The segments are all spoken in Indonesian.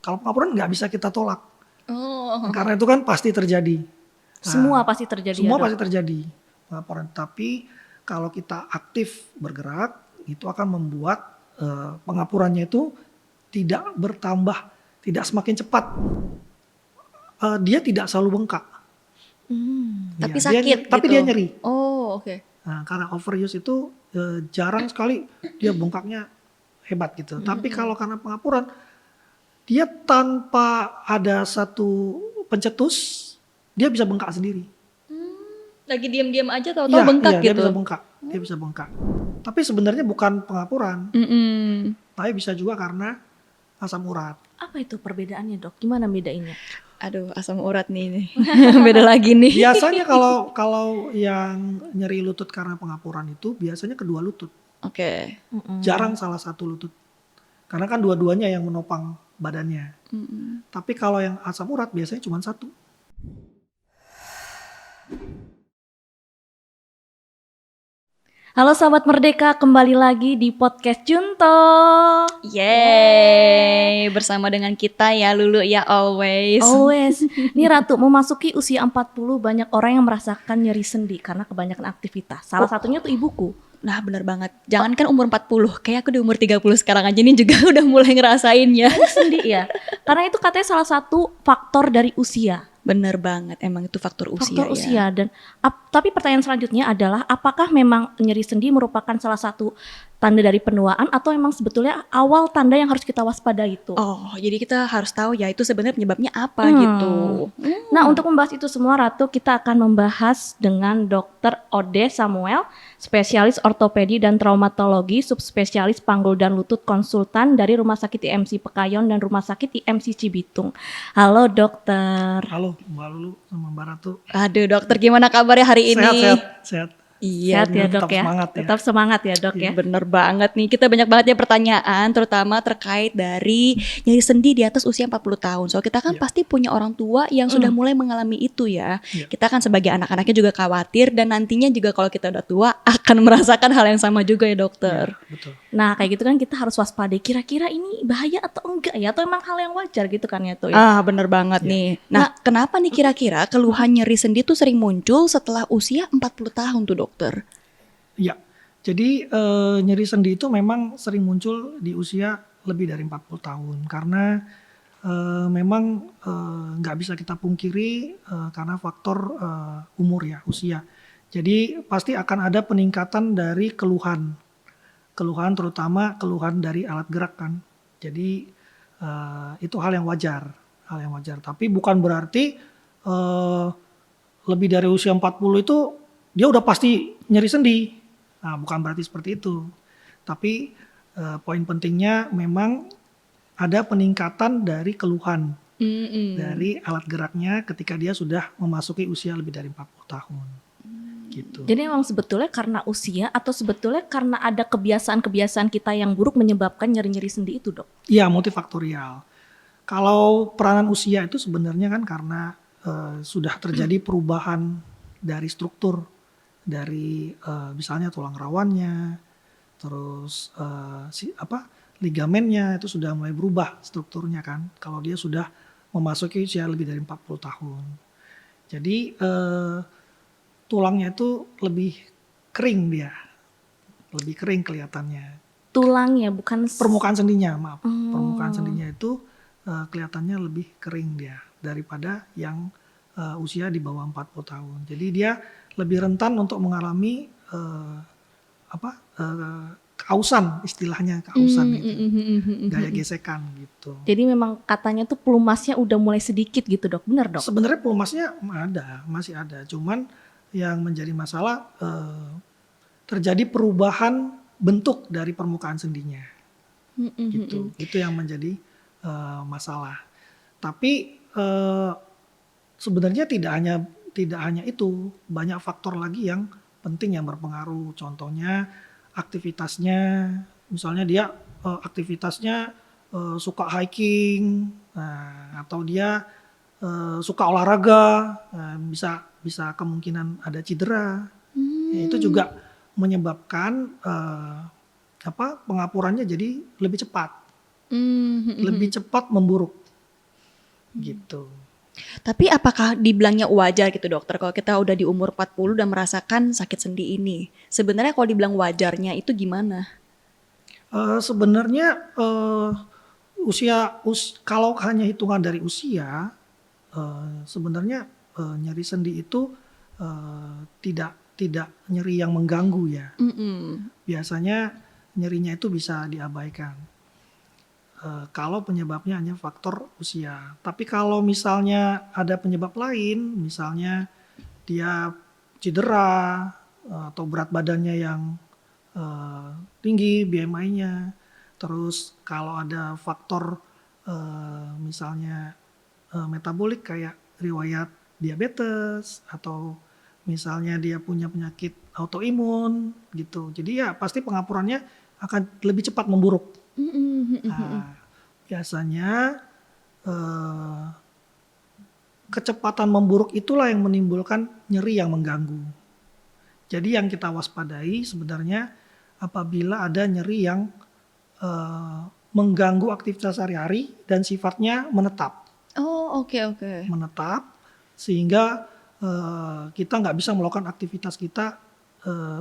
Kalau pengapuran nggak bisa kita tolak. Oh. Karena itu kan pasti terjadi. Semua pasti terjadi. Semua ya, pasti terjadi pengapuran. Tapi kalau kita aktif bergerak, itu akan membuat pengapurannya itu tidak bertambah, tidak semakin cepat. Dia tidak selalu bengkak. Tapi Ya, sakit tapi gitu. dia nyeri. Oh, oke. Nah, karena overuse itu jarang sekali dia bengkaknya hebat gitu. Tapi kalau karena pengapuran, dia tanpa ada satu pencetus, dia bisa bengkak sendiri. Lagi diam-diam aja tahu-tahu bengkak Dia gitu. bisa bengkak. Dia bisa bengkak. Tapi sebenarnya bukan pengapuran, tapi bisa juga karena asam urat. Apa itu perbedaannya dok? Gimana bedainnya? Aduh, asam urat nih. Beda lagi nih. Biasanya kalau yang nyeri lutut karena pengapuran itu biasanya kedua lutut. Oke. Jarang salah satu lutut. Karena kan dua-duanya yang menopang badannya. Tapi kalau yang asam urat biasanya cuma satu. Halo sahabat Merdeka, kembali lagi di podcast Junto. Yeay, bersama dengan kita ya Lulu ya always. Always. Nih Ratu, memasuki usia 40 banyak orang yang merasakan nyeri sendi karena kebanyakan aktivitas. Salah satunya tuh ibuku. Nah benar banget, jangan kan umur 40, kayak aku di umur 30 sekarang aja nih juga udah mulai ngerasain ya. Sendi ya. Karena itu katanya salah satu faktor dari usia. Bener banget, emang itu faktor usia Faktor usia dan tapi pertanyaan selanjutnya adalah apakah memang nyeri sendi merupakan salah satu tanda dari penuaan atau memang sebetulnya awal tanda yang harus kita waspadai itu? Oh, jadi kita harus tahu ya itu sebenarnya penyebabnya apa gitu. Nah, untuk membahas itu semua Ratu, kita akan membahas dengan Dr. Ode Samuel, spesialis ortopedi dan traumatologi, subspesialis panggul dan lutut konsultan dari Rumah Sakit IMC Pekayon dan Rumah Sakit IMC Cibitung. Halo dokter. Halo Mbak Lulu sama Mbak Ratu. Aduh dokter, gimana kabarnya hari ini? Sehat. Iya, Sehat ya dok tetap ya. semangat ya. Tetap semangat ya dok ya. bener banget nih. Kita banyak banget ya pertanyaan, terutama terkait dari nyeri sendi di atas usia 40 tahun. So kita kan pasti punya orang tua yang sudah mulai mengalami itu ya. Kita kan sebagai anak-anaknya juga khawatir dan nantinya juga kalau kita udah tua akan merasakan hal yang sama juga ya dokter. Betul. Nah, kayak gitu kan kita harus waspadai kira-kira ini bahaya atau enggak ya, atau emang hal yang wajar gitu kan ya tuh ya. Bener banget nih. Nah, kenapa nih kira-kira keluhan nyeri sendi tuh sering muncul setelah usia 40 tahun tuh dokter? Ya, jadi nyeri sendi itu memang sering muncul di usia lebih dari 40 tahun karena memang nggak bisa kita pungkiri karena faktor umur ya, usia. Jadi pasti akan ada peningkatan dari keluhan terutama keluhan dari alat gerak kan. Jadi itu hal yang wajar. Tapi bukan berarti lebih dari usia 40 itu dia udah pasti nyeri sendi. Nah, bukan berarti seperti itu. Tapi poin pentingnya memang ada peningkatan dari keluhan dari alat geraknya ketika dia sudah memasuki usia lebih dari 40 tahun. Gitu. Jadi memang sebetulnya karena usia atau sebetulnya karena ada kebiasaan-kebiasaan kita yang buruk menyebabkan nyeri-nyeri sendi itu dok? Iya, multifaktorial. Kalau peranan usia itu sebenarnya kan karena sudah terjadi perubahan dari struktur. Dari misalnya tulang rawannya, terus ligamennya itu sudah mulai berubah strukturnya kan. Kalau dia sudah memasuki usia lebih dari 40 tahun. Jadi tulangnya itu lebih kering dia. Lebih kering kelihatannya. Tulangnya bukan Permukaan sendinya, maaf. Permukaan sendinya itu kelihatannya lebih kering dia daripada yang usia di bawah 40 tahun. Jadi dia lebih rentan untuk mengalami kausan, istilahnya kausan gitu. Gaya gesekan gitu. Jadi memang katanya tuh pelumasnya udah mulai sedikit gitu dok, benar dok? Sebenarnya pelumasnya masih ada. Cuman yang menjadi masalah terjadi perubahan bentuk dari permukaan sendinya. Gitu. Itu yang menjadi masalah. Tapi sebenarnya tidak hanya itu, banyak faktor lagi yang penting yang berpengaruh. Contohnya aktivitasnya, misalnya dia aktivitasnya suka hiking, atau dia suka olahraga, bisa kemungkinan ada cedera. Ya, itu juga menyebabkan pengapurannya jadi lebih cepat, lebih cepat memburuk. gitu. Tapi apakah dibilangnya wajar gitu dokter kalau kita udah di umur 40 dan merasakan sakit sendi ini? Sebenarnya kalau dibilang wajarnya itu gimana? Sebenarnya kalau hanya hitungan dari usia, sebenarnya nyeri sendi itu tidak nyeri yang mengganggu ya. Biasanya nyerinya itu bisa diabaikan. Kalau penyebabnya hanya faktor usia. Tapi kalau misalnya ada penyebab lain, misalnya dia cedera atau berat badannya yang tinggi, BMI-nya, terus kalau ada faktor misalnya metabolik kayak riwayat diabetes atau misalnya dia punya penyakit autoimun gitu. Jadi ya pasti pengapurannya akan lebih cepat memburuk. Nah, biasanya kecepatan memburuk itulah yang menimbulkan nyeri yang mengganggu. Jadi yang kita waspadai sebenarnya apabila ada nyeri yang mengganggu aktivitas sehari-hari dan sifatnya menetap. Oh, oke. Menetap sehingga kita nggak bisa melakukan aktivitas kita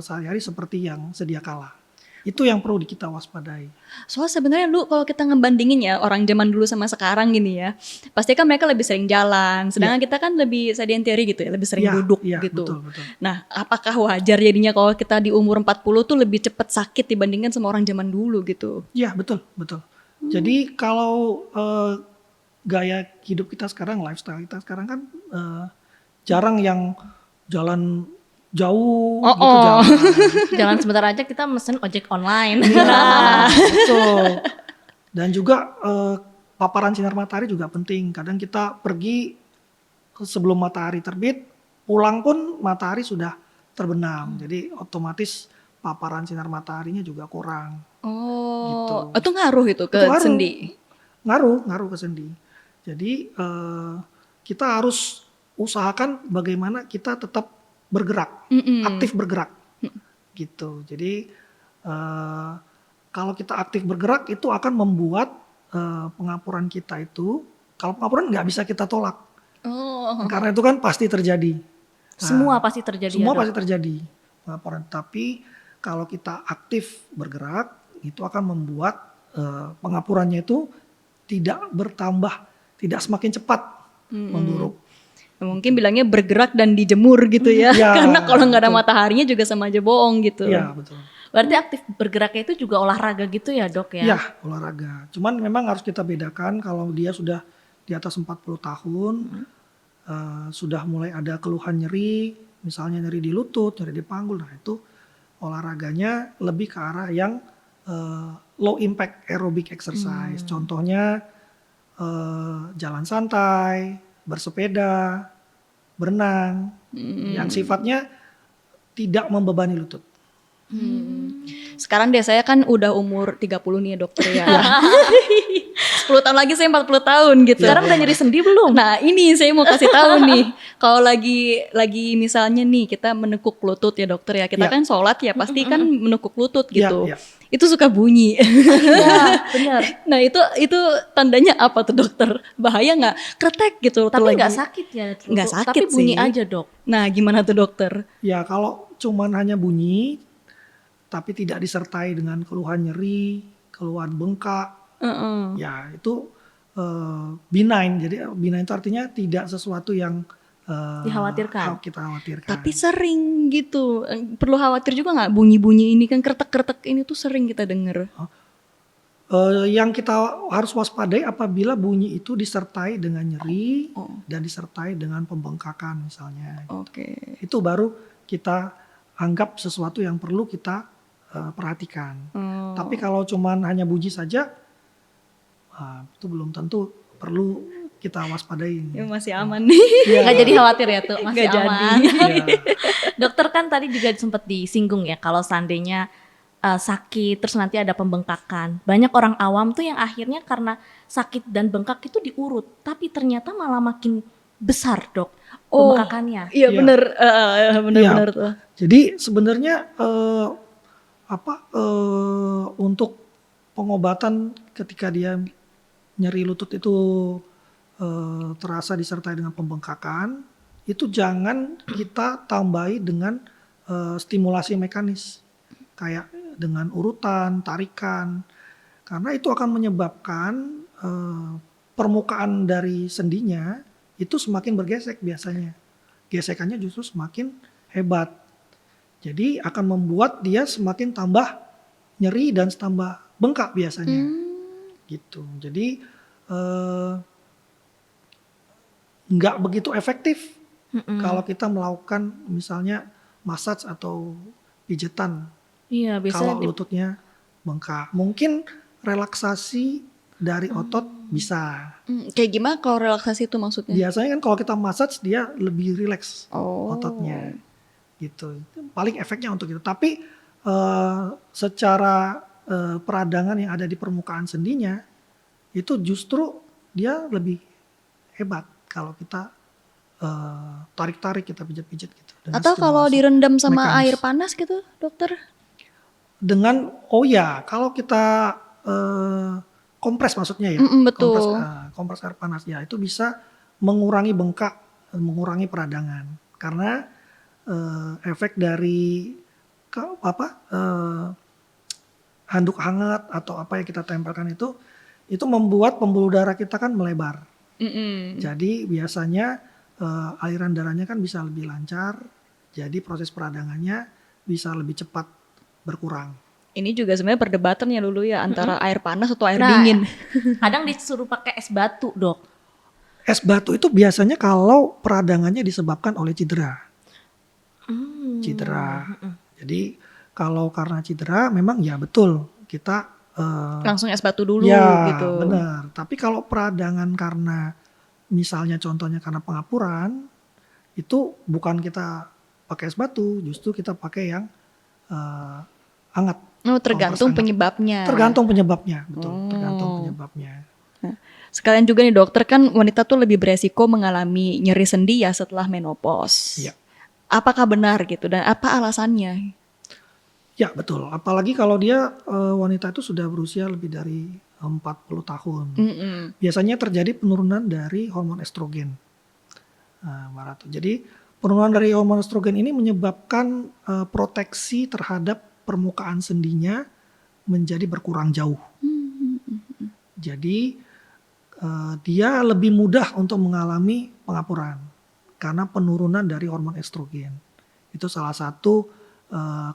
sehari-hari seperti yang sedia kala. Itu yang perlu kita waspadai. Soalnya sebenarnya lu kalau kita ngebandingin ya orang zaman dulu sama sekarang gini ya, pasti kan mereka lebih sering jalan, sedangkan kita kan lebih sedentary gitu ya, lebih sering duduk gitu. Betul. Nah, apakah wajar jadinya kalau kita di umur 40 tuh lebih cepat sakit dibandingkan sama orang zaman dulu gitu? Iya, betul. Jadi kalau gaya hidup kita sekarang, lifestyle kita sekarang kan jarang yang jalan jauh gitu jalan. Jalan sebentar aja kita mesen ojek online. Nah, betul. Dan juga paparan sinar matahari juga penting. Kadang kita pergi sebelum matahari terbit, pulang pun matahari sudah terbenam. Jadi otomatis paparan sinar mataharinya juga kurang. Gitu. Itu ngaruh itu ke sendi? Ngaruh ke sendi. Jadi kita harus usahakan bagaimana kita tetap bergerak, aktif bergerak, gitu. Jadi kalau kita aktif bergerak itu akan membuat pengapuran kita itu, kalau pengapuran nggak bisa kita tolak, karena itu kan pasti terjadi. Semua pasti terjadi. Semua pasti terjadi pengapuran. Tapi kalau kita aktif bergerak, itu akan membuat pengapurannya itu tidak bertambah, tidak semakin cepat memburuk. Mungkin bilangnya bergerak dan dijemur gitu ya. Karena kalau nggak ada mataharinya juga sama aja bohong gitu. Iya, betul. Berarti aktif bergeraknya itu juga olahraga gitu ya dok ya? Iya, olahraga. Cuman memang harus kita bedakan kalau dia sudah di atas 40 tahun, sudah mulai ada keluhan nyeri, misalnya nyeri di lutut, nyeri di panggul, nah itu olahraganya lebih ke arah yang low impact aerobic exercise. Contohnya jalan santai, bersepeda, berenang, yang sifatnya tidak membebani lutut. Sekarang deh saya kan udah umur 30 nih ya dokter ya. 10 tahun lagi saya 40 tahun gitu. Sekarang udah nyeri sendi belum? Nah ini saya mau kasih tahu nih. Kalau lagi misalnya nih kita menekuk lutut ya dokter ya. Kita kan sholat ya pasti kan menekuk lutut gitu. Itu suka bunyi. Iya benar. Nah itu tandanya apa tuh dokter? Bahaya nggak? Kretek gitu. Tapi nggak sakit ya? Nggak sakit tapi bunyi sih. aja dok. Nah gimana tuh dokter? Ya kalau cuman hanya bunyi, tapi tidak disertai dengan keluhan nyeri, keluhan bengkak, ya itu benign. Jadi benign itu artinya tidak sesuatu yang dikhawatirkan. kita khawatirkan. Tapi sering gitu. Perlu khawatir juga nggak bunyi-bunyi ini kan kretek-kretek ini tuh sering kita denger. Yang kita harus waspadai apabila bunyi itu disertai dengan nyeri dan disertai dengan pembengkakan misalnya. Oke. Itu baru kita anggap sesuatu yang perlu kita perhatikan. Tapi kalau cuman hanya bunyi saja, itu belum tentu perlu kita waspadai. Ya masih aman nih. Nggak jadi khawatir ya tuh, masih Nggak aman. Jadi. Dokter kan tadi juga sempat disinggung ya kalau seandainya sakit terus nanti ada pembengkakan. Banyak orang awam tuh yang akhirnya karena sakit dan bengkak itu diurut, tapi ternyata malah makin besar dok pembengkakannya. Iya benar, benar tuh. Jadi sebenarnya untuk pengobatan ketika dia nyeri lutut itu terasa disertai dengan pembengkakan, itu jangan kita tambahi dengan stimulasi mekanis kayak dengan urutan, tarikan, karena itu akan menyebabkan permukaan dari sendinya itu semakin bergesek biasanya. Gesekannya justru semakin hebat. Jadi akan membuat dia semakin tambah nyeri dan tambah bengkak biasanya. Gitu. Jadi nggak begitu efektif kalau kita melakukan misalnya massage atau pijetan Iya, biasanya kalau lututnya bengkak. Mungkin relaksasi dari otot bisa. Kayak gimana kalau relaksasi itu maksudnya? Biasanya kan kalau kita massage dia lebih rileks Oh. ototnya. Gitu. Itu paling efeknya untuk itu. Tapi secara peradangan yang ada di permukaan sendinya itu justru dia lebih hebat kalau kita tarik-tarik, kita pijat-pijat gitu. dengan Atau kalau stimulasi direndam sama mekanis. air panas gitu, dokter? Dengan kalau kita kompres maksudnya ya, Betul. kompres air panas ya itu bisa mengurangi bengkak, mengurangi peradangan karena efek dari handuk hangat atau apa yang kita tempelkan itu membuat pembuluh darah kita kan melebar. Jadi biasanya aliran darahnya kan bisa lebih lancar, jadi proses peradangannya bisa lebih cepat berkurang. Ini juga sebenarnya perdebatan ya dulu ya antara air panas atau air Nah, dingin. kadang disuruh pakai es batu, Dok. Es batu itu biasanya kalau peradangannya disebabkan oleh cedera. Cedera. Jadi kalau karena cedera memang ya betul kita Langsung es batu dulu ya gitu. benar. Tapi kalau peradangan karena misalnya contohnya karena pengapuran itu bukan kita pakai es batu, justru kita pakai yang hangat. Oh, tergantung Kompres hangat. penyebabnya. Tergantung penyebabnya, betul. Tergantung penyebabnya. Sekalian juga nih dokter, kan wanita tuh lebih beresiko mengalami nyeri sendi ya setelah menopause. Iya. Apakah benar gitu dan apa alasannya? Ya betul, apalagi kalau dia wanita itu sudah berusia lebih dari 40 tahun. Biasanya terjadi penurunan dari hormon estrogen. Nah, Mbak Ratu. Jadi penurunan dari hormon estrogen ini menyebabkan proteksi terhadap permukaan sendinya menjadi berkurang jauh. Jadi dia lebih mudah untuk mengalami pengapuran karena penurunan dari hormon estrogen. Itu salah satu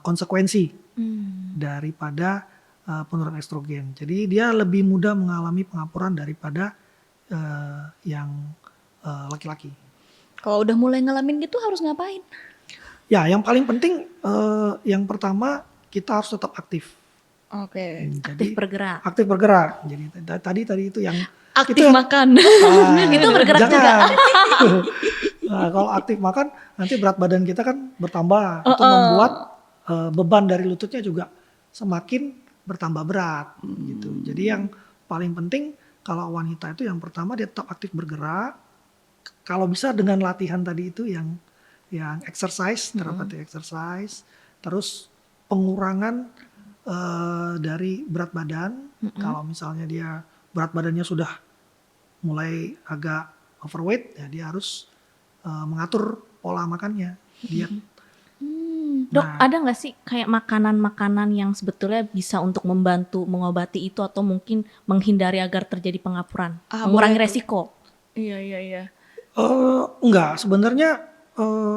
konsekuensi daripada penurunan estrogen. Jadi dia lebih mudah mengalami pengapuran daripada yang laki-laki. Kalau udah mulai ngalamin gitu harus ngapain? Ya, yang paling penting yang pertama kita harus tetap aktif. Oke. Aktif bergerak. Aktif bergerak. Jadi tadi itu yang Aktif itu yang- makan. Itu bergerak jangan. juga. Nah, kalau aktif makan nanti berat badan kita kan bertambah. Itu membuat beban dari lututnya juga semakin bertambah berat gitu. Jadi yang paling penting kalau wanita itu yang pertama dia tetap aktif bergerak. Kalau bisa dengan latihan tadi itu yang exercise, terapi exercise, terus pengurangan dari berat badan. Kalau misalnya dia berat badannya sudah mulai agak overweight, ya dia harus mengatur pola makannya, diet. Dok, ada nggak sih kayak makanan-makanan yang sebetulnya bisa untuk membantu mengobati itu atau mungkin menghindari agar terjadi pengapuran, mengurangi boleh tuh. resiko? Iya. Enggak, sebenarnya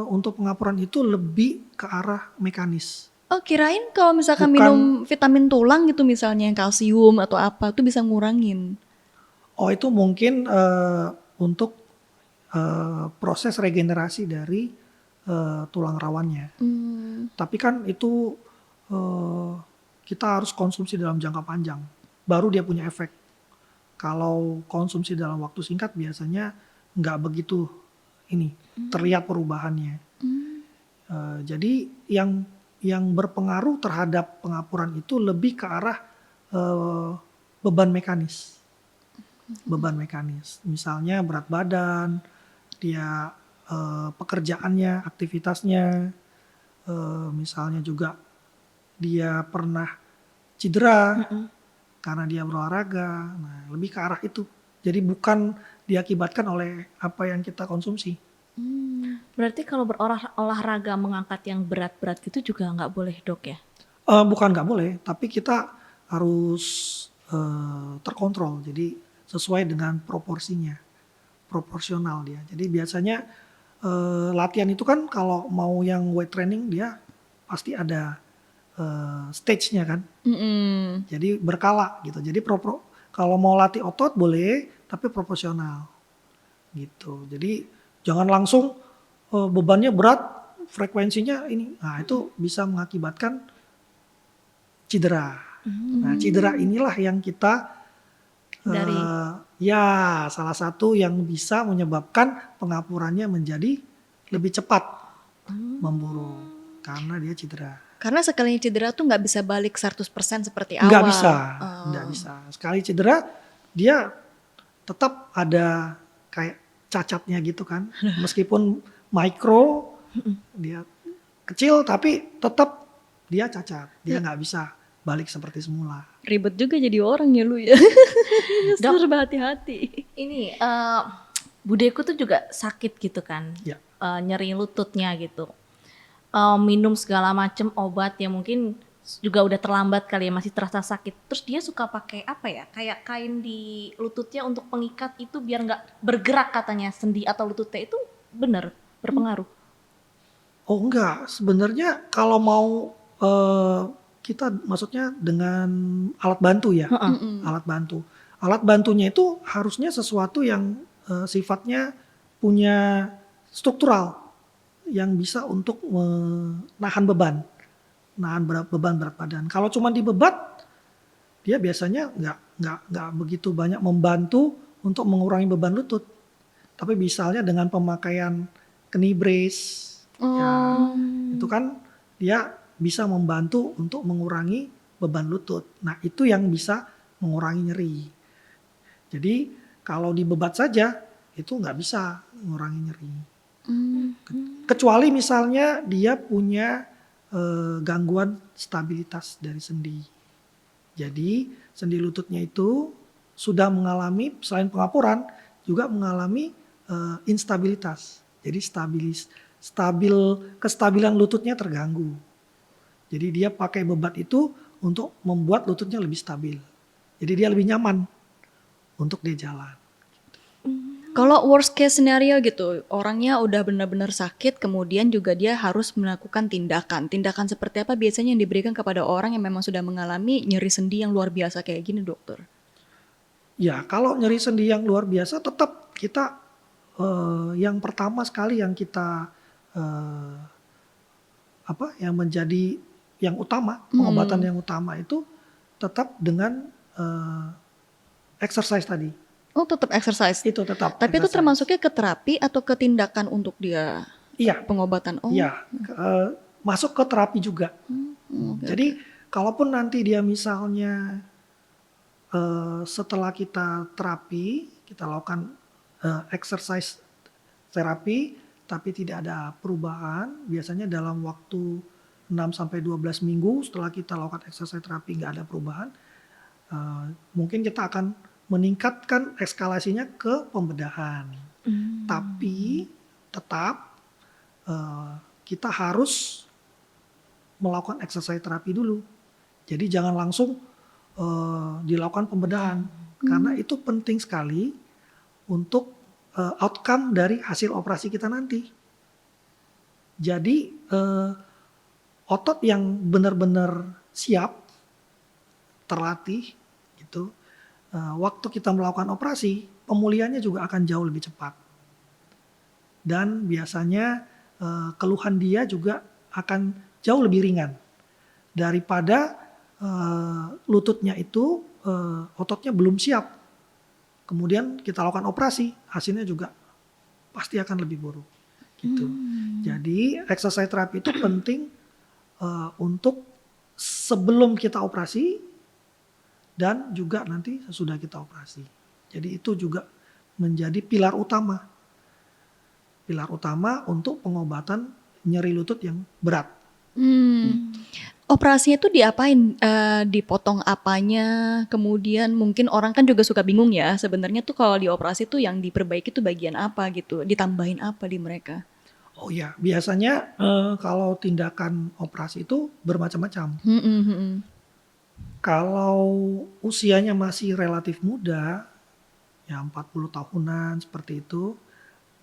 untuk pengapuran itu lebih ke arah mekanis. Oh, kirain kalau misalkan Bukan- minum vitamin tulang gitu misalnya yang kalsium atau apa tuh bisa ngurangin. Oh, itu mungkin untuk proses regenerasi dari tulang rawannya. Tapi kan itu kita harus konsumsi dalam jangka panjang, baru dia punya efek. Kalau konsumsi dalam waktu singkat biasanya nggak begitu terlihat perubahannya. Jadi yang berpengaruh terhadap pengapuran itu lebih ke arah beban mekanis. Beban mekanis. Misalnya berat badan, dia pekerjaannya, aktivitasnya, misalnya juga dia pernah cedera karena dia berolahraga. Nah, lebih ke arah itu. Jadi bukan diakibatkan oleh apa yang kita konsumsi. Berarti kalau berolahraga mengangkat yang berat-berat gitu juga nggak boleh dok ya? Bukan nggak boleh, tapi kita harus terkontrol. Jadi sesuai dengan proporsinya, proporsional dia. Jadi biasanya latihan itu kan kalau mau yang weight training dia pasti ada stage-nya kan. Jadi berkala gitu. Jadi kalau mau latih otot boleh, tapi proporsional gitu. Jadi jangan langsung bebannya berat, frekuensinya ini. Nah itu bisa mengakibatkan cedera. Nah cedera inilah yang kita Dari ya salah satu yang bisa menyebabkan pengapurannya menjadi lebih cepat memburuk karena dia cedera. Karena sekalinya cedera tuh nggak bisa balik 100% seperti awal. Nggak bisa, nggak bisa. Sekali cedera dia tetap ada kayak cacatnya gitu kan. Meskipun mikro, dia kecil tapi tetap dia cacat. Dia nggak bisa balik seperti semula. Ribet juga jadi orang ya lu ya. Dok. Serba hati-hati. ini budeku tuh juga sakit gitu kan, Ya. Nyeri lututnya gitu. Minum segala macam obat yang mungkin juga udah terlambat kali ya, masih terasa sakit. Terus dia suka pakai apa ya, kayak kain di lututnya untuk pengikat itu biar nggak bergerak katanya sendi atau lututnya itu bener berpengaruh. Oh enggak, sebenarnya kalau mau kita maksudnya dengan alat bantu ya, alat bantu. Alat bantunya itu harusnya sesuatu yang sifatnya punya struktural yang bisa untuk menahan beban, beban berat badan. Kalau cuma dibebat, dia biasanya nggak begitu banyak membantu untuk mengurangi beban lutut. Tapi misalnya dengan pemakaian knee brace, ya, itu kan dia bisa membantu untuk mengurangi beban lutut. Nah itu yang bisa mengurangi nyeri. Jadi kalau dibebat saja itu nggak bisa mengurangi nyeri. Kecuali misalnya dia punya gangguan stabilitas dari sendi. Jadi sendi lututnya itu sudah mengalami selain pengapuran juga mengalami instabilitas. Jadi kestabilan lututnya terganggu. Jadi dia pakai bebat itu untuk membuat lututnya lebih stabil. Jadi dia lebih nyaman untuk dia jalan. Kalau worst case scenario gitu, orangnya udah benar-benar sakit, kemudian juga dia harus melakukan tindakan. Tindakan seperti apa biasanya yang diberikan kepada orang yang memang sudah mengalami nyeri sendi yang luar biasa kayak gini, dokter? Ya, kalau nyeri sendi yang luar biasa tetap kita yang pertama sekali yang kita yang menjadi yang utama, pengobatan yang utama itu tetap dengan exercise tadi. Oh, tetap exercise. Itu tetap. Tapi itu exercise. termasuknya ke terapi atau ke tindakan untuk dia Iya, pengobatan? Oh, iya. Masuk ke terapi juga. Jadi kalaupun nanti dia misalnya setelah kita terapi, kita lakukan exercise terapi, tapi tidak ada perubahan, biasanya dalam waktu 6-12 minggu setelah kita lakukan exercise terapi nggak ada perubahan, mungkin kita akan meningkatkan eskalasinya ke pembedahan. Tapi tetap kita harus melakukan exercise terapi dulu. Jadi jangan langsung dilakukan pembedahan karena itu penting sekali untuk outcome dari hasil operasi kita nanti. Jadi otot yang benar-benar siap terlatih gitu, waktu kita melakukan operasi pemulihannya juga akan jauh lebih cepat dan biasanya keluhan dia juga akan jauh lebih ringan daripada lututnya itu ototnya belum siap, kemudian kita lakukan operasi hasilnya juga pasti akan lebih buruk gitu. Jadi exercise terapi itu penting untuk sebelum kita operasi dan juga nanti sesudah kita operasi. Jadi itu juga menjadi pilar utama untuk pengobatan nyeri lutut yang berat. Operasinya itu diapain? Dipotong apanya? Kemudian mungkin orang kan juga suka bingung ya, sebenarnya tuh kalau dioperasi tuh yang diperbaiki tuh bagian apa gitu, ditambahin apa di mereka? Oh ya, biasanya kalau tindakan operasi itu bermacam-macam. Mhm mhm. Kalau usianya masih relatif muda, ya 40 tahunan seperti itu,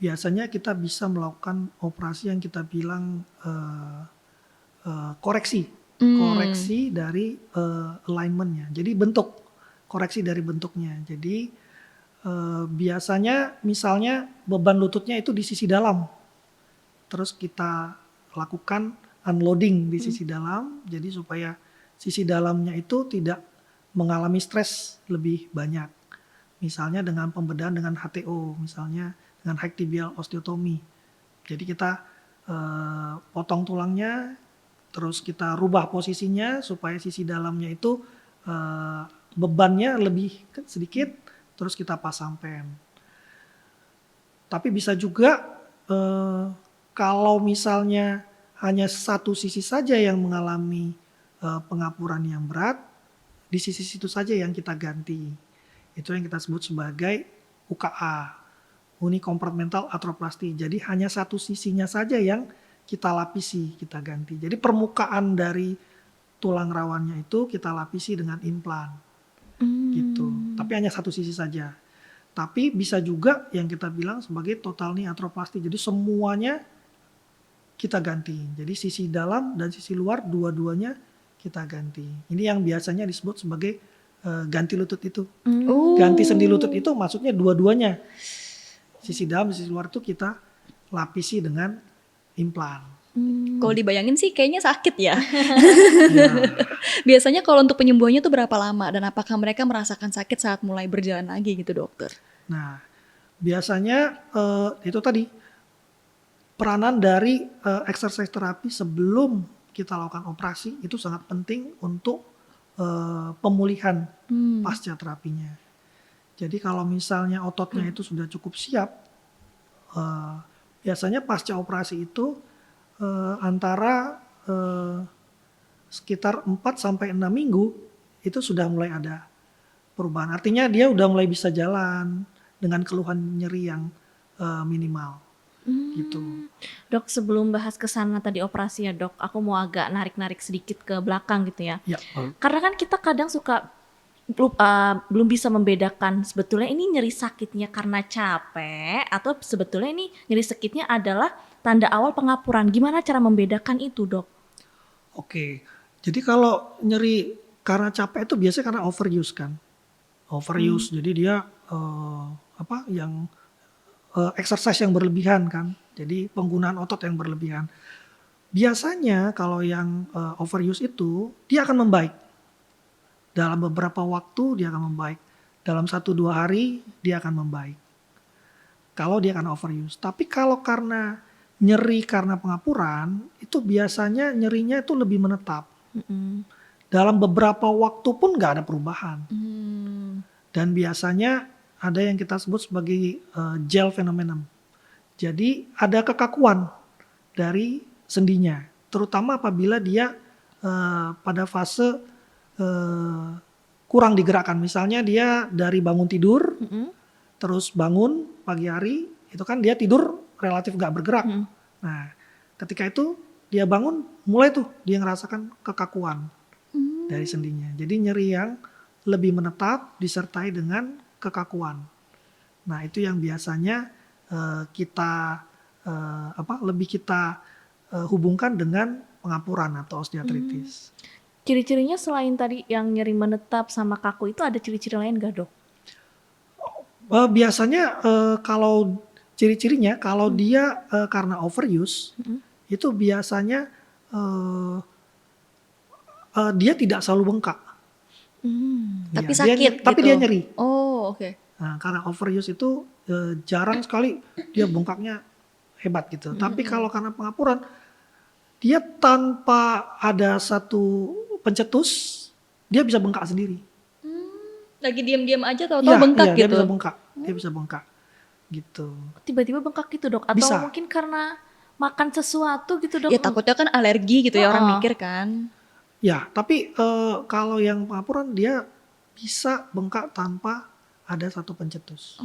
biasanya kita bisa melakukan operasi yang kita bilang koreksi. Koreksi dari alignment-nya. Jadi koreksi dari bentuknya. Jadi biasanya misalnya beban lututnya itu di sisi dalam. Terus kita lakukan unloading di sisi dalam, jadi supaya sisi dalamnya itu tidak mengalami stres lebih banyak. Misalnya dengan pembedahan dengan HTO, misalnya dengan high tibial osteotomy. Jadi kita potong tulangnya, terus kita rubah posisinya supaya sisi dalamnya itu bebannya lebih sedikit, terus kita pasang pen. Tapi bisa juga kalau misalnya hanya satu sisi saja yang mengalami pengapuran yang berat, di sisi situ saja yang kita ganti. Itu yang kita sebut sebagai UKA, Unicompartmental Arthroplasty. Jadi hanya satu sisinya saja yang kita lapisi, kita ganti. Jadi permukaan dari tulang rawannya itu kita lapisi dengan implan. Gitu. Tapi hanya satu sisi saja. Tapi bisa juga yang kita bilang sebagai total knee arthroplasty. Jadi semuanya kita ganti. Jadi sisi dalam dan sisi luar dua-duanya kita ganti. Ini yang biasanya disebut sebagai ganti lutut itu. Ganti sendi lutut itu maksudnya dua-duanya. Sisi dalam, sisi luar itu kita lapisi dengan implan. Kalau dibayangin sih kayaknya sakit ya. Ya. Biasanya kalau untuk penyembuhannya tuh berapa lama dan apakah mereka merasakan sakit saat mulai berjalan lagi gitu dokter? Nah, biasanya itu tadi peranan dari exercise terapi sebelum kita lakukan operasi itu sangat penting untuk pemulihan pasca terapinya. Jadi kalau misalnya ototnya itu sudah cukup siap, biasanya pasca operasi itu antara sekitar 4 sampai 6 minggu itu sudah mulai ada perubahan. Artinya dia udah mulai bisa jalan dengan keluhan nyeri yang minimal. Gitu. Dok, sebelum bahas ke sana tadi operasi ya dok, aku mau agak narik-narik sedikit ke belakang gitu ya. Ya, Karena kan kita kadang suka belum bisa membedakan sebetulnya ini nyeri sakitnya karena capek atau sebetulnya ini nyeri sakitnya adalah tanda awal pengapuran. Gimana cara membedakan itu dok? Oke. Jadi kalau nyeri karena capek itu biasanya karena overuse kan. Overuse. Jadi dia exercise yang berlebihan kan. Jadi penggunaan otot yang berlebihan. Biasanya kalau yang overuse itu dia akan membaik. Dalam beberapa waktu dia akan membaik. Dalam 1-2 hari dia akan membaik. Kalau dia akan overuse. Tapi kalau karena nyeri karena pengapuran, itu biasanya nyerinya itu lebih menetap. Dalam beberapa waktu pun nggak ada perubahan. Dan biasanya ada yang kita sebut sebagai gel phenomenon. Jadi ada kekakuan dari sendinya. Terutama apabila dia pada fase kurang digerakkan. Misalnya dia dari bangun tidur, terus bangun pagi hari, itu kan dia tidur relatif nggak bergerak. Nah, ketika itu dia bangun, mulai tuh dia ngerasakan kekakuan dari sendinya. Jadi nyeri yang lebih menetap disertai dengan kekakuan. Nah, itu yang biasanya kita lebih kita hubungkan dengan pengapuran atau osteoartritis. Ciri-cirinya selain tadi yang nyeri menetap sama kaku itu ada ciri-ciri lain gak dok? Biasanya kalau ciri-cirinya kalau dia karena overuse itu biasanya dia tidak selalu bengkak. Tapi Ya, sakit tapi gitu. dia nyeri. Oh, oke. Nah, karena overuse itu jarang sekali dia bengkaknya hebat gitu. Tapi kalau karena pengapuran dia tanpa ada satu pencetus dia bisa bengkak sendiri. Lagi diam-diam aja tahu-tahu bengkak Dia gitu. bisa bengkak. Dia bisa bengkak. Gitu. Tiba-tiba bengkak gitu dok? Atau Bisa. mungkin karena makan sesuatu gitu dok? Ya takutnya kan alergi gitu ya orang Oh. mikir kan. Ya, tapi kalau yang pengapuran dia bisa bengkak tanpa ada satu pencetus,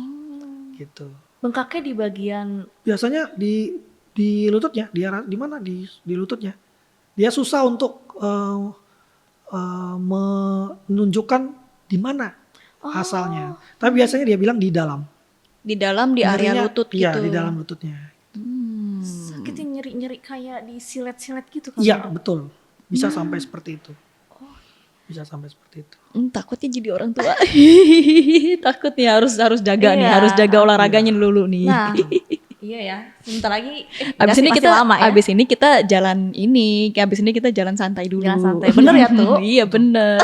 gitu. Bengkaknya di bagian Biasanya di lututnya, di mana di lututnya. Dia susah untuk menunjukkan di mana asalnya. Tapi biasanya dia bilang di dalam. Di dalam, di area Nyerinya, lutut iya, gitu. di dalam lututnya. sakitnya nyeri-nyeri kayak di silet-silet gitu kan? Iya, betul. Bisa sampai seperti itu. Bisa sampai seperti itu. Takutnya jadi orang tua. Takut nih, harus jaga nih, Iya. harus jaga olahraganya dulu nih. Nah, iya ya. Sebentar lagi Abis ini masih kita lama ya. abis ini kita jalan santai dulu. Jalan santai. Bener ya, tuh? Iya bener.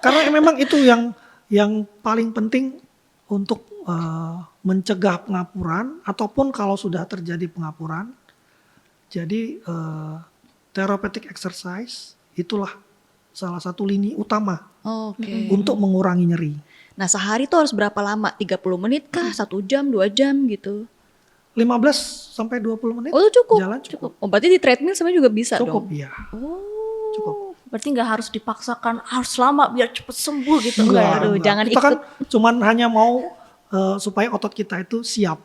Karena memang itu yang paling penting untuk mencegah pengapuran ataupun kalau sudah terjadi pengapuran. Jadi therapeutic exercise itulah salah satu lini utama Oke. untuk mengurangi nyeri. Nah sehari tuh harus berapa lama? 30 menit kah? 1 jam, 2 jam gitu? 15 sampai 20 menit Oh itu cukup? jalan cukup. Oh berarti di treadmill sebenarnya juga bisa Cukup dong? ya. Oh. Cukup. Berarti nggak harus dipaksakan harus lama biar cepet sembuh gitu. Enggak, Enggak. aduh, jangan Kita kan cuman hanya mau supaya otot kita itu siap.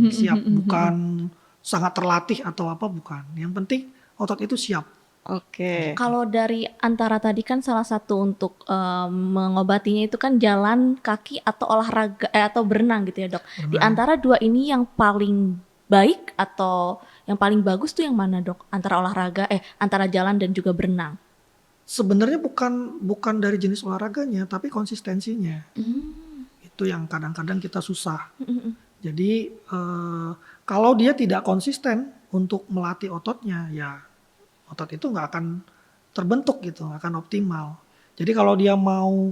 Siap, bukan sangat terlatih atau apa, bukan. Yang penting otot itu siap. Oke. Kalau dari antara tadi kan salah satu untuk mengobatinya itu kan jalan kaki atau olahraga atau berenang gitu ya dok. Di antara dua ini yang paling baik atau yang paling bagus tuh yang mana dok? Antara olahraga antara jalan dan juga berenang. Sebenarnya bukan dari jenis olahraganya, tapi konsistensinya. Itu yang kadang-kadang kita susah. Jadi kalau dia tidak konsisten untuk melatih ototnya, ya otot itu nggak akan terbentuk gitu, nggak akan optimal. Jadi kalau dia mau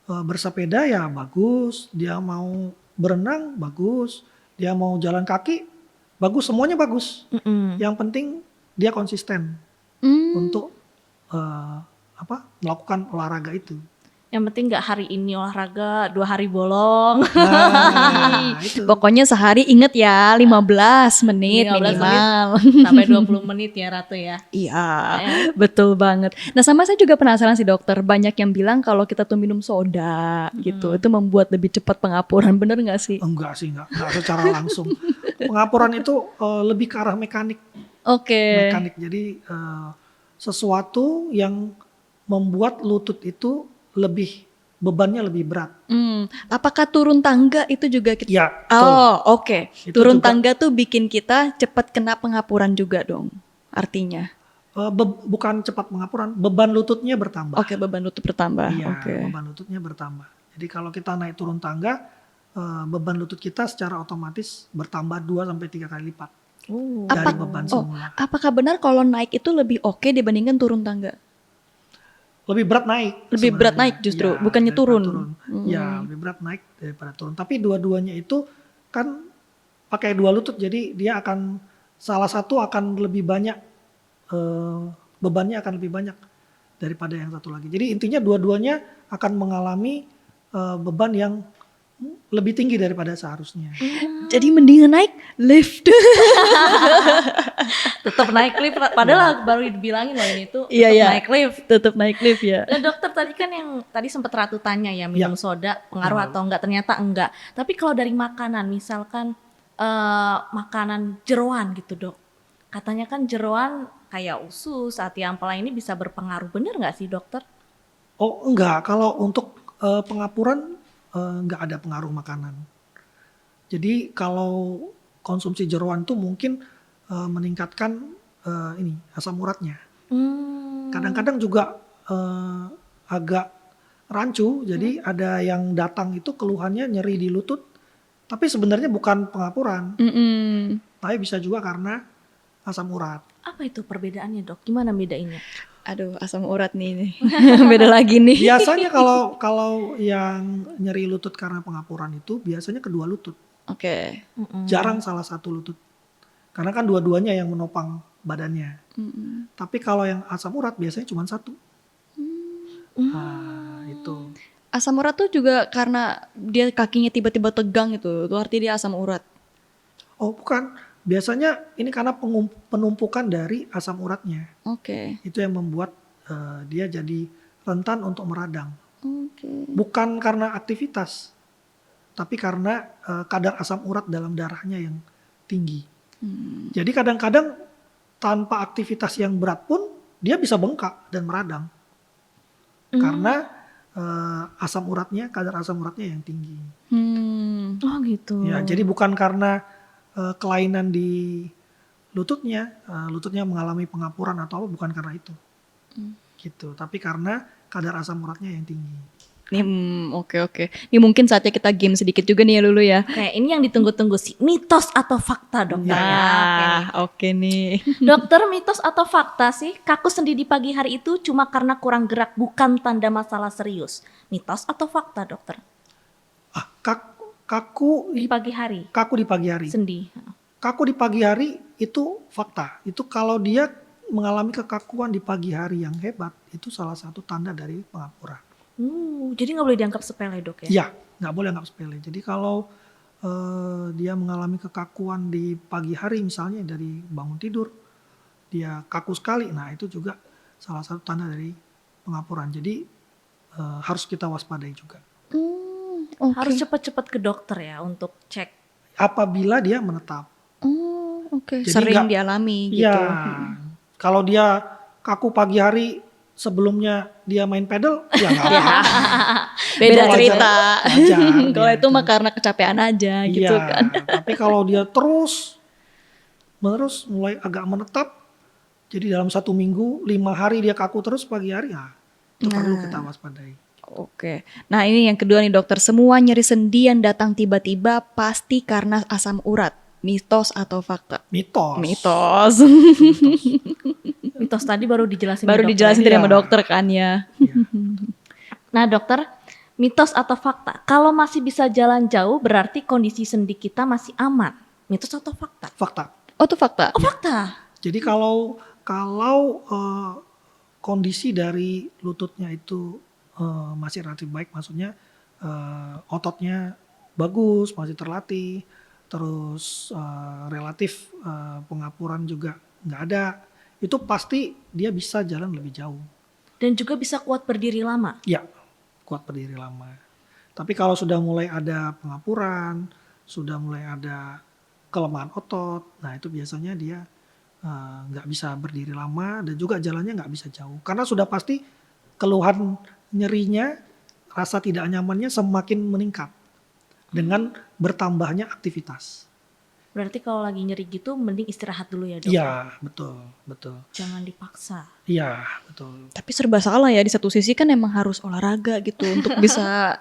bersepeda ya bagus, dia mau berenang bagus, dia mau jalan kaki bagus, semuanya bagus. Yang penting dia konsisten untuk melakukan olahraga itu. Yang penting nggak hari ini olahraga 2 hari bolong. Nah, itu. Pokoknya sehari inget ya 15 menit 15 minimal. Sampai 20 menit ya Ratu ya. Iya, betul banget. Nah sama saya juga penasaran sih dokter, banyak yang bilang kalau kita tuh minum soda gitu, itu membuat lebih cepat pengapuran, bener nggak sih? Enggak sih, enggak secara langsung. Pengapuran itu lebih ke arah mekanik. Oke. Mekanik. Jadi sesuatu yang membuat lutut itu bebannya lebih berat. Apakah turun tangga itu juga kita? Ya, Oh, oke. Itu Turun juga. tangga tuh bikin kita cepat kena pengapuran juga dong. Artinya. Bukan cepat pengapuran, beban lututnya bertambah. Oke, beban lutut bertambah. Iya, Oke. beban lututnya bertambah. Jadi kalau kita naik turun tangga, beban lutut kita secara otomatis bertambah 2 sampai 3 kali lipat dari beban semula. Apakah benar kalau naik itu lebih oke dibandingkan turun tangga? Lebih berat naik. Lebih berat sebenarnya. naik justru, Ya, bukannya daripada turun. Ya, lebih berat naik daripada turun. Tapi dua-duanya itu kan pakai 2 lutut, jadi dia akan salah satu akan lebih banyak bebannya akan lebih banyak daripada yang satu lagi. Jadi intinya dua-duanya akan mengalami beban yang lebih tinggi daripada seharusnya. Jadi mendingan naik lift. Tetap naik lift padahal baru dibilangin loh ini tuh Iya, tetap iya. naik lift. Tetap naik lift ya. Nah, dokter tadi kan yang tadi sempat Ratu tanya ya minum soda pengaruh atau enggak, ternyata enggak. Tapi kalau dari makanan misalkan makanan jeroan gitu dok, katanya kan jeroan kayak usus, ati ampela ini bisa berpengaruh, bener nggak sih dokter? Oh enggak, kalau untuk pengapuran enggak ada pengaruh makanan. Jadi kalau konsumsi jeroan tuh mungkin meningkatkan asam uratnya. Kadang-kadang juga agak rancu, jadi ada yang datang itu keluhannya nyeri di lutut, tapi sebenarnya bukan pengapuran, tapi bisa juga karena asam urat. Apa itu perbedaannya dok? Gimana bedainnya? Aduh, asam urat nih. Beda lagi nih. Biasanya kalau yang nyeri lutut karena pengapuran itu biasanya kedua lutut, Oke. jarang salah satu lutut, karena kan dua-duanya yang menopang badannya. Tapi kalau yang asam urat biasanya cuma satu. Nah, itu. Asam urat tuh juga karena dia kakinya tiba-tiba tegang itu artinya dia asam urat. Oh bukan, biasanya ini karena penumpukan dari asam uratnya. Oke. Itu yang membuat dia jadi rentan untuk meradang. Oke. Bukan karena aktivitas, tapi karena kadar asam urat dalam darahnya yang tinggi. Jadi kadang-kadang tanpa aktivitas yang berat pun dia bisa bengkak dan meradang. Karena kadar asam uratnya yang tinggi. Oh gitu. Ya, jadi bukan karena kelainan di lututnya mengalami pengapuran atau apa, bukan karena itu. Gitu, tapi karena kadar asam uratnya yang tinggi. Oke. Ini mungkin saatnya kita game sedikit juga nih ya Lulu ya. Kayak ini yang ditunggu-tunggu sih, mitos atau fakta dokter ya. Nah, oke nih. Dokter, mitos atau fakta sih kaku sendi di pagi hari itu cuma karena kurang gerak bukan tanda masalah serius? Mitos atau fakta dokter? Kaku Di pagi hari di pagi hari. sendi. Kaku di pagi hari itu fakta. Itu kalau dia mengalami kekakuan di pagi hari yang hebat, itu salah satu tanda dari pengapuran. Jadi nggak boleh dianggap sepele dok ya? Iya, nggak boleh anggap sepele. Jadi kalau dia mengalami kekakuan di pagi hari, misalnya dari bangun tidur, dia kaku sekali, nah itu juga salah satu tanda dari pengapuran. Jadi harus kita waspadai juga. Oke. Harus cepat-cepat ke dokter ya untuk cek. Apabila dia menetap. Oke. Jadi Sering nggak- dialami gitu. Ya, kalau dia kaku pagi hari, sebelumnya dia main pedal, ya nggak apa-apa. Beda Wajar- cerita. wajar Kalau dia itu mah karena kecapean aja gitu Iya, kan. tapi kalau dia terus menerus mulai agak menetap, jadi dalam 1 minggu 5 hari dia kaku terus pagi hari, ya itu perlu kita waspadai. Oke. Nah, ini yang kedua nih dokter, semua nyeri sendi yang datang tiba-tiba pasti karena asam urat. Mitos atau fakta? Mitos. Mitos. Mitos tadi baru dijelasin. Baru ya, dokter dijelasin ya? tadi sama Iya. dokter kan ya. Iya. Nah dokter, mitos atau fakta? Kalau masih bisa jalan jauh berarti kondisi sendi kita masih aman. Mitos atau fakta? Fakta. Oh, itu fakta. Oh fakta. Jadi kalau kondisi dari lututnya itu masih relatif baik, maksudnya ototnya bagus, masih terlatih, terus relatif pengapuran juga nggak ada, itu pasti dia bisa jalan lebih jauh. Dan juga bisa kuat berdiri lama. Ya, kuat berdiri lama. Tapi kalau sudah mulai ada pengapuran, sudah mulai ada kelemahan otot, nah itu biasanya dia nggak bisa berdiri lama dan juga jalannya nggak bisa jauh. Karena sudah pasti keluhan nyerinya, rasa tidak nyamannya semakin meningkat dengan bertambahnya aktivitas. Berarti kalau lagi nyeri gitu mending istirahat dulu ya dok? Iya, betul. Jangan dipaksa. Iya, betul. Tapi serba salah ya, di satu sisi kan emang harus olahraga gitu untuk bisa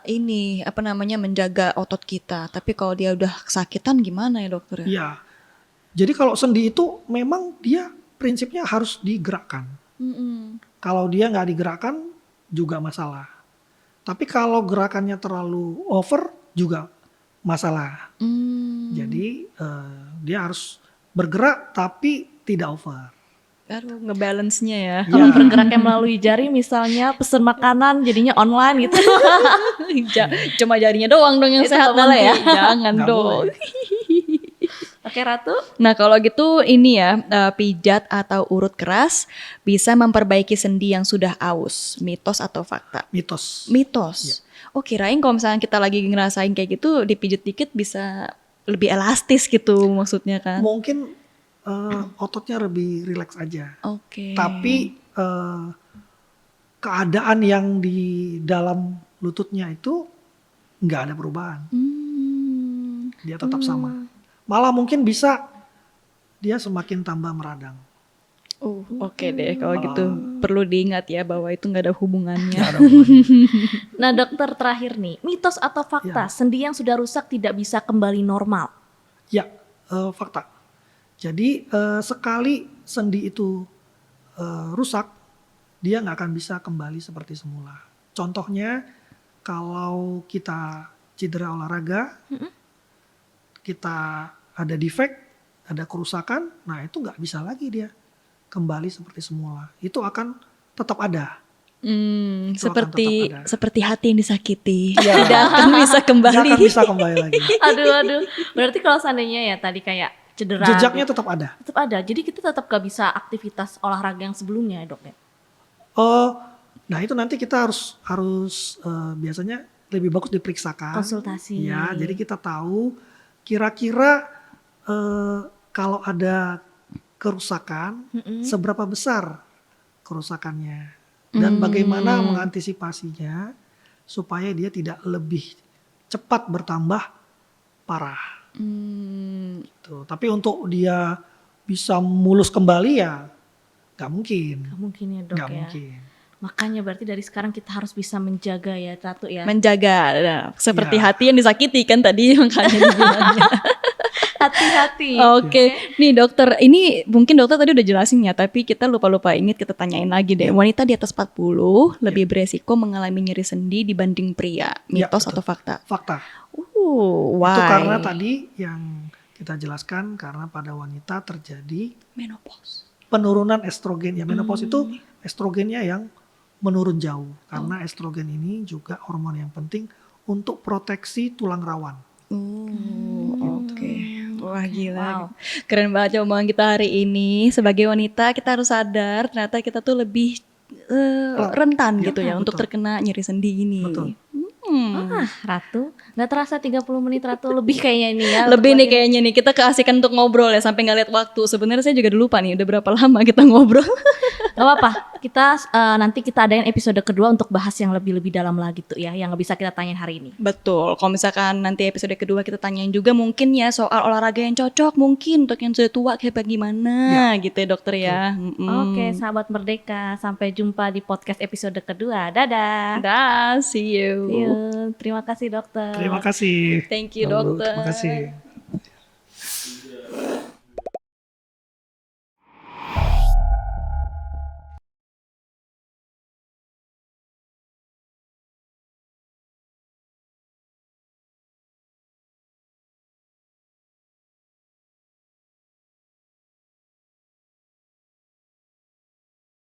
menjaga otot kita. Tapi kalau dia udah kesakitan gimana ya dokter ya? Iya. Jadi kalau sendi itu memang dia prinsipnya harus digerakkan. Kalau dia nggak digerakkan juga masalah. Tapi kalau gerakannya terlalu over juga masalah. Jadi dia harus bergerak tapi tidak over. Aduh, ngebalance-nya ya. Kalau bergeraknya melalui jari misalnya pesen makanan jadinya online gitu. Cuma jarinya doang dong yang Itu sehat nggak boleh nanti. ya? Jangan Nggak dong. boleh. Oke Ratu. Nah kalau gitu ini ya, pijat atau urut keras bisa memperbaiki sendi yang sudah aus. Mitos atau fakta? Mitos. Mitos. Oh kirain kalau misalnya kita lagi ngerasain kayak gitu, dipijit dikit bisa lebih elastis gitu maksudnya kan? Mungkin ototnya lebih rileks aja. Oke. Tapi keadaan yang di dalam lututnya itu nggak ada perubahan. Dia tetap sama. Malah mungkin bisa dia semakin tambah meradang. Oke deh kalau gitu perlu diingat ya bahwa itu nggak ada hubungannya. Nggak ada hubungannya. Nah dokter terakhir nih, mitos atau fakta sendi yang sudah rusak tidak bisa kembali normal? Ya, fakta. Jadi sekali sendi itu rusak, dia nggak akan bisa kembali seperti semula. Contohnya kalau kita cedera olahraga, kita ada defect, ada kerusakan, nah itu nggak bisa lagi dia kembali seperti semula. Itu akan tetap ada. Itu akan tetap ada. Seperti hati yang disakiti, Ya. tidak akan bisa Nggak kembali. akan bisa kembali lagi. Aduh. Berarti kalau seandainya ya tadi kayak cedera. Jejaknya tetap ada. Tetap ada. Jadi kita tetap gak bisa aktivitas olahraga yang sebelumnya, Dok ya. Nah itu nanti kita harus biasanya lebih bagus diperiksakan. Konsultasi. Ya, jadi kita tahu kira-kira kalau ada kerusakan, seberapa besar kerusakannya dan bagaimana mengantisipasinya supaya dia tidak lebih cepat bertambah parah. Gitu. Tapi untuk dia bisa mulus kembali ya nggak mungkin. Gak mungkin ya, Dok Nggak ya. mungkin. Makanya berarti dari sekarang kita harus bisa menjaga ya, Ratu ya. Menjaga, nah, seperti Ya. hati yang disakiti kan tadi makanya dibilangnya. Hati-hati. Oke, nih dokter, ini mungkin dokter tadi udah jelasin ya, tapi kita lupa-lupa ingat kita tanyain lagi deh. Wanita di atas 40 lebih beresiko mengalami nyeri sendi dibanding pria. Ya, Mitos betul. atau fakta? Fakta. Why? Itu karena tadi yang kita jelaskan karena pada wanita terjadi menopause. penurunan estrogen. Ya menopause itu estrogennya yang menurun jauh. Karena estrogen ini juga hormon yang penting untuk proteksi tulang rawan. Oke. Wah gila. Wow. Keren banget ya omongan kita hari ini. Sebagai wanita kita harus sadar ternyata kita tuh lebih rentan Ya, gitu ya untuk betul. terkena nyeri sendi ini. Betul. Ratu, nggak terasa 30 menit Ratu lebih kayaknya ini ya. Lebih nih kayaknya nih kita keasikan untuk ngobrol ya sampai nggak lihat waktu. Sebenarnya saya juga udah lupa nih udah berapa lama kita ngobrol. Gak apa-apa, kita nanti kita adain episode kedua untuk bahas yang lebih dalam lagi tuh ya, yang nggak bisa kita tanyain hari ini. Betul. Kalau misalkan nanti episode kedua kita tanyain juga mungkin ya soal olahraga yang cocok mungkin untuk yang sudah tua kayak bagaimana gitu ya dokter ya. Oke, sahabat Merdeka, sampai jumpa di podcast episode kedua. Dadah. Dah, see you. See you. Terima kasih dokter. Terima kasih. Thank you Lalu, dokter. Terima kasih.